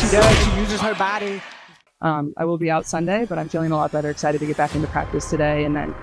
she does. She uses her body. I will be out Sunday, but I'm feeling a lot better, excited to get back into practice today, and then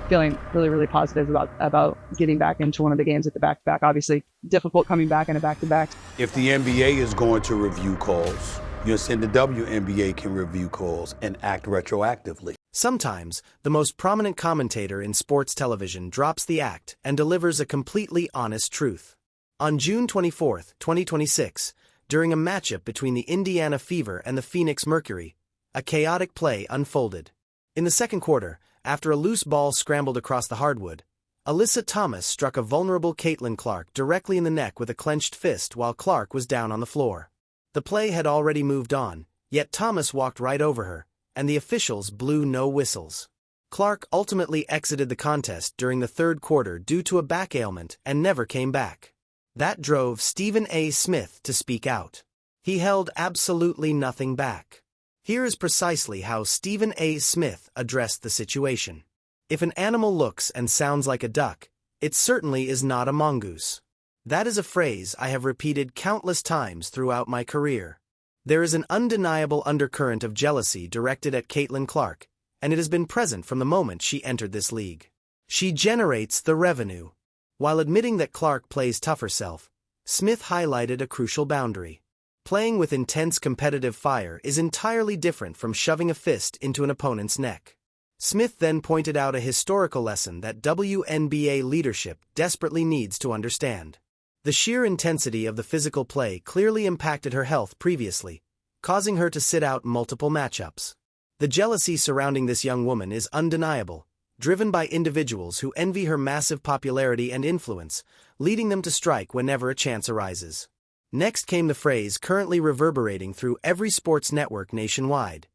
feeling really, really positive about getting back into one of the games at the back-to-back. Obviously, difficult coming back in a back-to-back. If the NBA is going to review calls, you're saying the WNBA can review calls and act retroactively. Sometimes, the most prominent commentator in sports television drops the act and delivers a completely honest truth. On June 24, 2026, during a matchup between the Indiana Fever and the Phoenix Mercury, a chaotic play unfolded. In the second quarter, after a loose ball scrambled across the hardwood, Alyssa Thomas struck a vulnerable Caitlin Clark directly in the neck with a clenched fist while Clark was down on the floor. The play had already moved on, yet Thomas walked right over her, and the officials blew no whistles. Clark ultimately exited the contest during the third quarter due to a back ailment and never came back. That drove Stephen A. Smith to speak out. He held absolutely nothing back. Here is precisely how Stephen A. Smith addressed the situation. If an animal looks and sounds like a duck, it certainly is not a mongoose. That is a phrase I have repeated countless times throughout my career. There is an undeniable undercurrent of jealousy directed at Caitlin Clark, and it has been present from the moment she entered this league. She generates the revenue. While admitting that Clark plays tough herself, Smith highlighted a crucial boundary. Playing with intense competitive fire is entirely different from shoving a fist into an opponent's neck. Smith then pointed out a historical lesson that WNBA leadership desperately needs to understand. The sheer intensity of the physical play clearly impacted her health previously, causing her to sit out multiple matchups. The jealousy surrounding this young woman is undeniable, driven by individuals who envy her massive popularity and influence, leading them to strike whenever a chance arises. Next came the phrase currently reverberating through every sports network nationwide: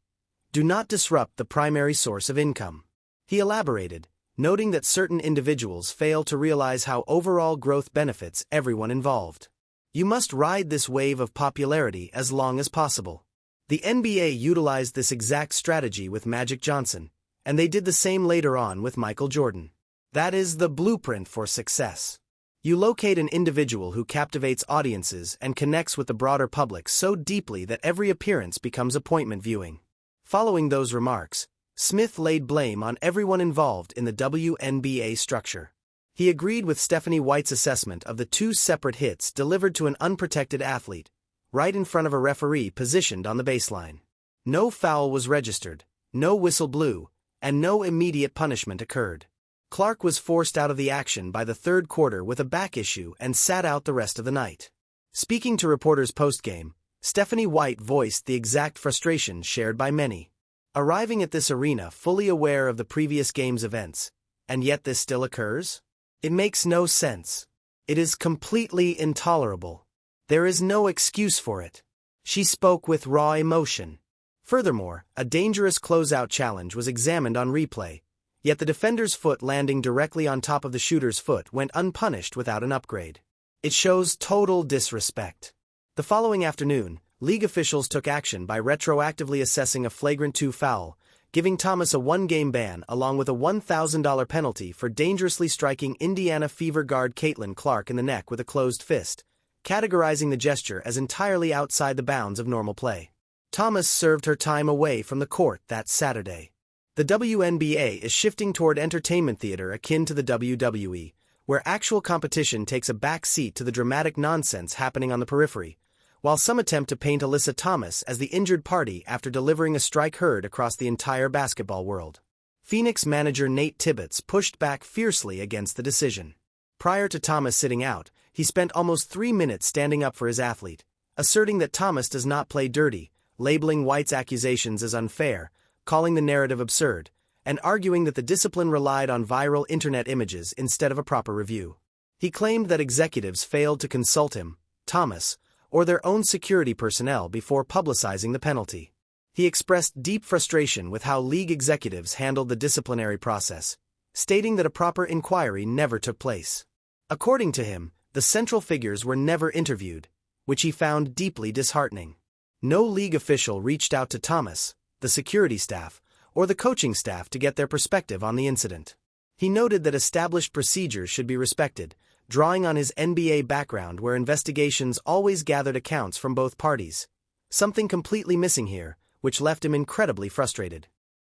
"Do not disrupt the primary source of income." He elaborated, noting that certain individuals fail to realize how overall growth benefits everyone involved. You must ride this wave of popularity as long as possible. The NBA utilized this exact strategy with Magic Johnson, and they did the same later on with Michael Jordan. That is the blueprint for success. You locate an individual who captivates audiences and connects with the broader public so deeply that every appearance becomes appointment viewing. Following those remarks, Smith laid blame on everyone involved in the WNBA structure. He agreed with Stephanie White's assessment of the two separate hits delivered to an unprotected athlete, right in front of a referee positioned on the baseline. No foul was registered, no whistle blew, and no immediate punishment occurred. Clark was forced out of the action by the third quarter with a back issue and sat out the rest of the night. Speaking to reporters post-game, Stephanie White voiced the exact frustration shared by many. Arriving at this arena fully aware of the previous game's events, and yet this still occurs? It makes no sense. It is completely intolerable. There is no excuse for it. She spoke with raw emotion. Furthermore, a dangerous closeout challenge was examined on replay, yet the defender's foot landing directly on top of the shooter's foot went unpunished without an upgrade. It shows total disrespect. The following afternoon, league officials took action by retroactively assessing a flagrant 2 foul, giving Thomas a 1-game ban along with a $1,000 penalty for dangerously striking Indiana Fever guard Caitlin Clark in the neck with a closed fist, categorizing the gesture as entirely outside the bounds of normal play. Thomas served her time away from the court that Saturday. The WNBA is shifting toward entertainment theater akin to the WWE, where actual competition takes a back seat to the dramatic nonsense happening on the periphery, while some attempt to paint Alyssa Thomas as the injured party after delivering a strike heard across the entire basketball world. Phoenix manager Nate Tibbetts pushed back fiercely against the decision. Prior to Thomas sitting out, he spent almost 3 minutes standing up for his athlete, asserting that Thomas does not play dirty, labeling White's accusations as unfair, calling the narrative absurd, and arguing that the discipline relied on viral internet images instead of a proper review. He claimed that executives failed to consult him, Thomas, or their own security personnel before publicizing the penalty. He expressed deep frustration with how league executives handled the disciplinary process, stating that a proper inquiry never took place. According to him, the central figures were never interviewed, which he found deeply disheartening. No league official reached out to Thomas, the security staff, or the coaching staff to get their perspective on the incident. He noted that established procedures should be respected, drawing on his NBA background where investigations always gathered accounts from both parties, something completely missing here, which left him incredibly frustrated.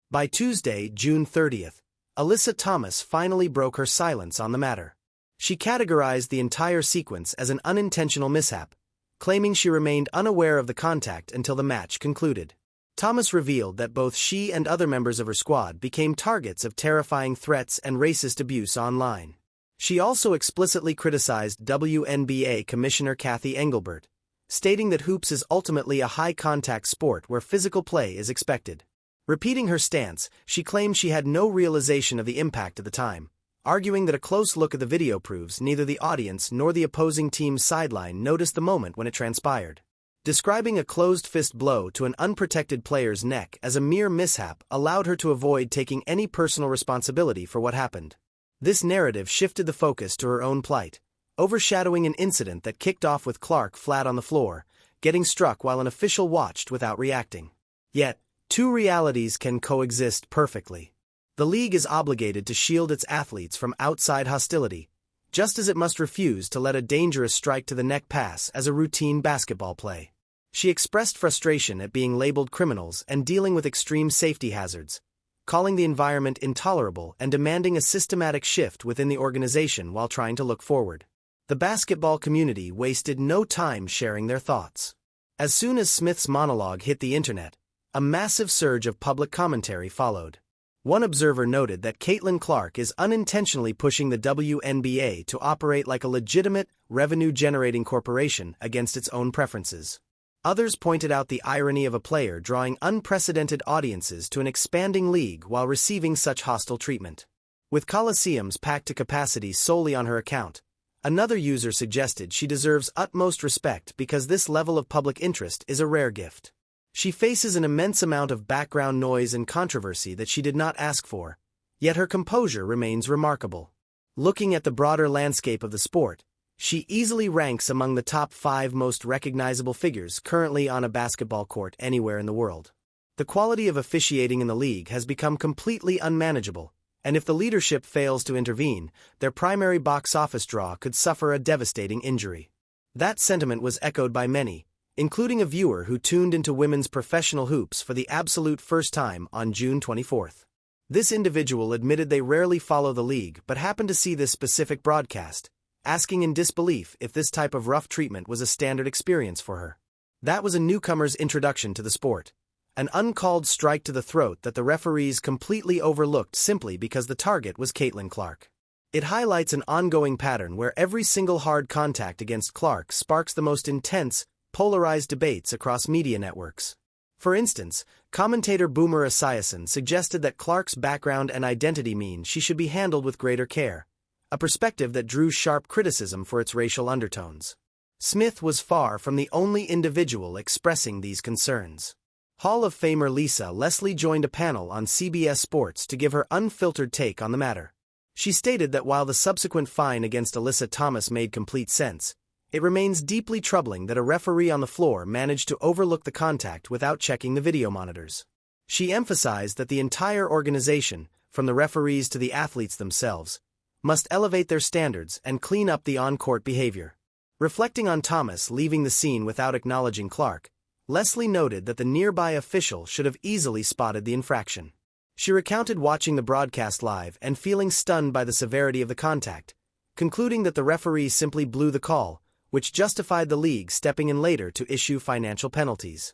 By Tuesday, June 30th, Alyssa Thomas finally broke her silence on the matter. She categorized the entire sequence as an unintentional mishap, claiming she remained unaware of the contact until the match concluded. Thomas revealed that both she and other members of her squad became targets of terrifying threats and racist abuse online. She also explicitly criticized WNBA Commissioner Kathy Engelbert, stating that hoops is ultimately a high-contact sport where physical play is expected. Repeating her stance, she claimed she had no realization of the impact at the time, arguing that a close look at the video proves neither the audience nor the opposing team's sideline noticed the moment when it transpired. Describing a closed-fist blow to an unprotected player's neck as a mere mishap allowed her to avoid taking any personal responsibility for what happened. This narrative shifted the focus to her own plight, overshadowing an incident that kicked off with Clark flat on the floor, getting struck while an official watched without reacting. Yet, two realities can coexist perfectly. The league is obligated to shield its athletes from outside hostility, just as it must refuse to let a dangerous strike to the neck pass as a routine basketball play. She expressed frustration at being labeled criminals and dealing with extreme safety hazards, calling the environment intolerable and demanding a systematic shift within the organization while trying to look forward. The basketball community wasted no time sharing their thoughts. As soon as Smith's monologue hit the internet, a massive surge of public commentary followed. One observer noted that Caitlin Clark is unintentionally pushing the WNBA to operate like a legitimate, revenue-generating corporation against its own preferences. Others pointed out the irony of a player drawing unprecedented audiences to an expanding league while receiving such hostile treatment. With coliseums packed to capacity solely on her account, another user suggested she deserves utmost respect because this level of public interest is a rare gift. She faces an immense amount of background noise and controversy that she did not ask for, yet her composure remains remarkable. Looking at the broader landscape of the sport, she easily ranks among the top 5 most recognizable figures currently on a basketball court anywhere in the world. The quality of officiating in the league has become completely unmanageable, and if the leadership fails to intervene, their primary box office draw could suffer a devastating injury. That sentiment was echoed by many, including a viewer who tuned into women's professional hoops for the absolute first time on June 24th. This individual admitted they rarely follow the league but happened to see this specific broadcast, asking in disbelief if this type of rough treatment was a standard experience for her. That was a newcomer's introduction to the sport, an uncalled strike to the throat that the referees completely overlooked simply because the target was Caitlin Clark. It highlights an ongoing pattern where every single hard contact against Clark sparks the most intense, polarized debates across media networks. For instance, commentator Boomer Esiason suggested that Clark's background and identity mean she should be handled with greater care, a perspective that drew sharp criticism for its racial undertones. Smith was far from the only individual expressing these concerns. Hall of Famer Lisa Leslie joined a panel on CBS Sports to give her unfiltered take on the matter. She stated that while the subsequent fine against Alyssa Thomas made complete sense, it remains deeply troubling that a referee on the floor managed to overlook the contact without checking the video monitors. She emphasized that the entire organization, from the referees to the athletes themselves, must elevate their standards and clean up the on-court behavior. Reflecting on Thomas leaving the scene without acknowledging Clark, Leslie noted that the nearby official should have easily spotted the infraction. She recounted watching the broadcast live and feeling stunned by the severity of the contact, concluding that the referee simply blew the call, which justified the league stepping in later to issue financial penalties.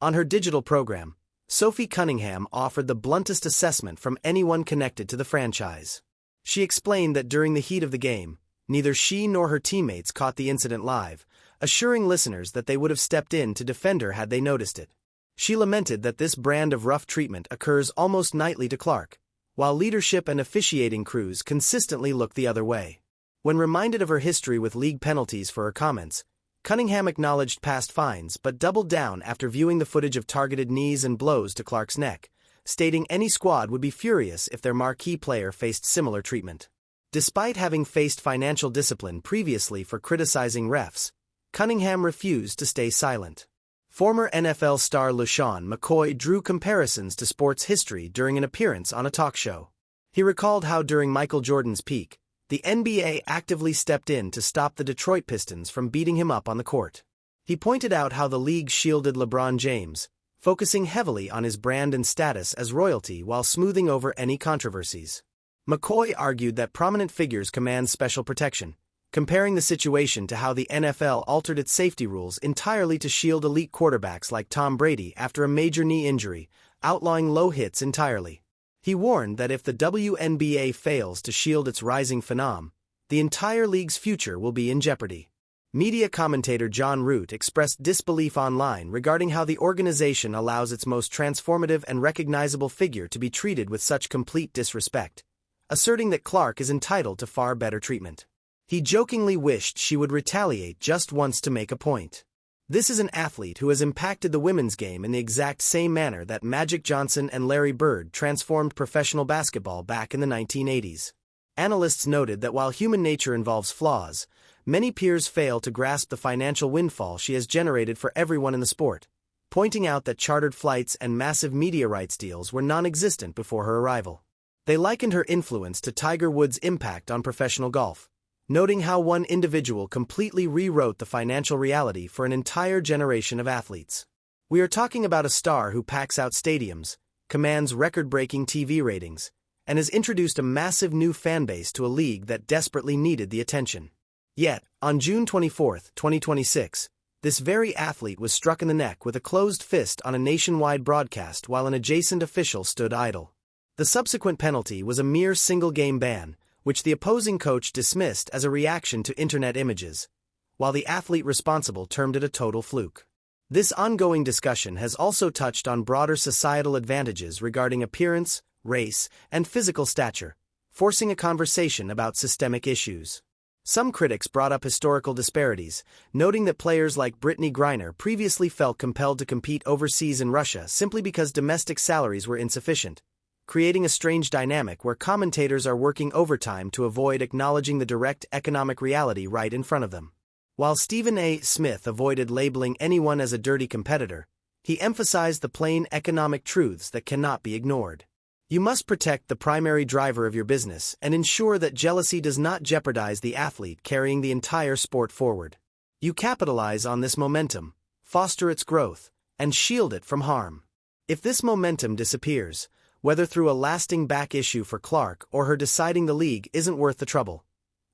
On her digital program, Sophie Cunningham offered the bluntest assessment from anyone connected to the franchise. She explained that during the heat of the game, neither she nor her teammates caught the incident live, assuring listeners that they would have stepped in to defend her had they noticed it. She lamented that this brand of rough treatment occurs almost nightly to Clark, while leadership and officiating crews consistently look the other way. When reminded of her history with league penalties for her comments, Cunningham acknowledged past fines but doubled down after viewing the footage of targeted knees and blows to Clark's neck, stating any squad would be furious if their marquee player faced similar treatment. Despite having faced financial discipline previously for criticizing refs, Cunningham refused to stay silent. Former NFL star LeSean McCoy drew comparisons to sports history during an appearance on a talk show. He recalled how during Michael Jordan's peak, the NBA actively stepped in to stop the Detroit Pistons from beating him up on the court. He pointed out how the league shielded LeBron James, focusing heavily on his brand and status as royalty while smoothing over any controversies. McCoy argued that prominent figures command special protection, comparing the situation to how the NFL altered its safety rules entirely to shield elite quarterbacks like Tom Brady after a major knee injury, outlawing low hits entirely. He warned that if the WNBA fails to shield its rising phenom, the entire league's future will be in jeopardy. Media commentator John Root expressed disbelief online regarding how the organization allows its most transformative and recognizable figure to be treated with such complete disrespect, asserting that Clark is entitled to far better treatment. He jokingly wished she would retaliate just once to make a point. This is an athlete who has impacted the women's game in the exact same manner that Magic Johnson and Larry Bird transformed professional basketball back in the 1980s. Analysts noted that while human nature involves flaws, many peers fail to grasp the financial windfall she has generated for everyone in the sport, pointing out that chartered flights and massive media rights deals were non-existent before her arrival. They likened her influence to Tiger Woods' impact on professional golf, noting how one individual completely rewrote the financial reality for an entire generation of athletes. We are talking about a star who packs out stadiums, commands record-breaking TV ratings, and has introduced a massive new fanbase to a league that desperately needed the attention. Yet, on June 24, 2026, this very athlete was struck in the neck with a closed fist on a nationwide broadcast while an adjacent official stood idle. The subsequent penalty was a mere single-game ban, which the opposing coach dismissed as a reaction to internet images, while the athlete responsible termed it a total fluke. This ongoing discussion has also touched on broader societal advantages regarding appearance, race, and physical stature, forcing a conversation about systemic issues. Some critics brought up historical disparities, noting that players like Brittany Griner previously felt compelled to compete overseas in Russia simply because domestic salaries were insufficient, creating a strange dynamic where commentators are working overtime to avoid acknowledging the direct economic reality right in front of them. While Stephen A. Smith avoided labeling anyone as a dirty competitor, he emphasized the plain economic truths that cannot be ignored. You must protect the primary driver of your business and ensure that jealousy does not jeopardize the athlete carrying the entire sport forward. You capitalize on this momentum, foster its growth, and shield it from harm. If this momentum disappears, whether through a lasting back issue for Clark or her deciding the league isn't worth the trouble,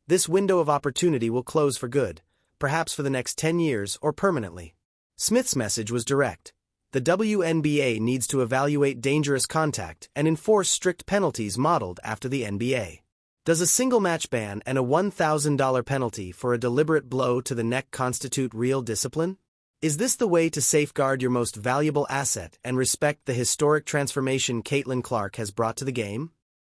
this window of opportunity will close for good, perhaps for the next 10 years or permanently. Smith's message was direct. The WNBA needs to evaluate dangerous contact and enforce strict penalties modeled after the NBA. Does a single match ban and a $1,000 penalty for a deliberate blow to the neck constitute real discipline? Is this the way to safeguard your most valuable asset and respect the historic transformation Caitlin Clark has brought to the game?